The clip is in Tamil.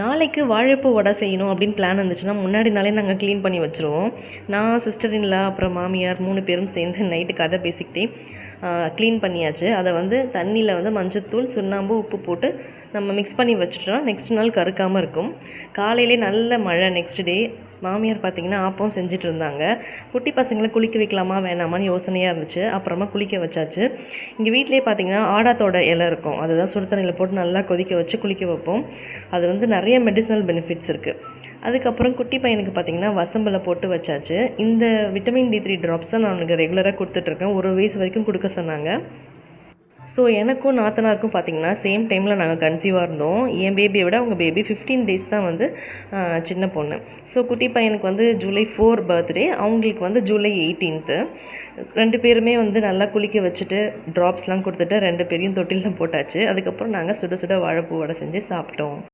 நாளைக்கு வாழைப்பூ வடை செய்யணும் அப்படின்னு பிளான் இருந்துச்சுன்னா முன்னாடி நாளே நாங்கள் க்ளீன் பண்ணி வச்சுருவோம். நான், சிஸ்டர் இன் லா, அப்புறம் மாமியார் 3 பேரும் சேர்ந்து நைட்டு கதை பேசிக்கிட்டே க்ளீன் பண்ணியாச்சு. அதை வந்து தண்ணியில் வந்து மஞ்சத்தூள், சுண்ணாம்பு, உப்பு போட்டு நம்ம மிக்ஸ் பண்ணி வச்சுட்டோம்னா நெக்ஸ்ட் நாள் கருக்காமல் இருக்கும். காலையிலே நல்ல மழை. நெக்ஸ்ட் டே மாமியார் பார்த்திங்கன்னா ஆப்பம் செஞ்சுட்டு இருந்தாங்க. குட்டி பசங்களை குளிக்க வைக்கலாமா வேணாமான்னு யோசனையாக இருந்துச்சு. அப்புறமா குளிக்க வச்சாச்சு. இங்கே வீட்டிலே பார்த்திங்கன்னா ஆடாத்தோட இலை இருக்கும். அதை தான் சுடு தண்ணியில் போட்டு நல்லா கொதிக்க வச்சு குளிக்க வைப்போம். அது வந்து நிறைய மெடிசனல் பெனிஃபிட்ஸ் இருக்குது. அதுக்கப்புறம் குட்டி பையனுக்கு பார்த்திங்கன்னா வசம்பில் போட்டு வச்சாச்சு. இந்த விட்டமின் D3 ட்ராப்ஸை நான் அவனுக்கு ரெகுலராக கொடுத்துட்ருக்கேன். 1 வயசு வரைக்கும் கொடுக்க சொன்னாங்க. ஸோ எனக்கும் நாத்தனாருக்கும் பார்த்திங்கன்னா சேம் டைமில் நாங்கள் கன்சீவாக இருந்தோம். என் பேபியை விட அவங்க பேபி 15 டேஸ் தான் வந்து சின்ன பொண்ணு. ஸோ குட்டி பையனுக்கு வந்து ஜூலை 4 பர்த்டே, அவங்களுக்கு வந்து ஜூலை 18. 2 பேருமே வந்து நல்லா குளிக்க வச்சுட்டு ட்ராப்ஸ்லாம் கொடுத்துட்டு 2 பேரையும் தொட்டிலில் போட்டாச்சு. அதுக்கப்புறம் நாங்கள் சுட சுட வாழைப்பூ வடை செஞ்சு சாப்பிட்டோம்.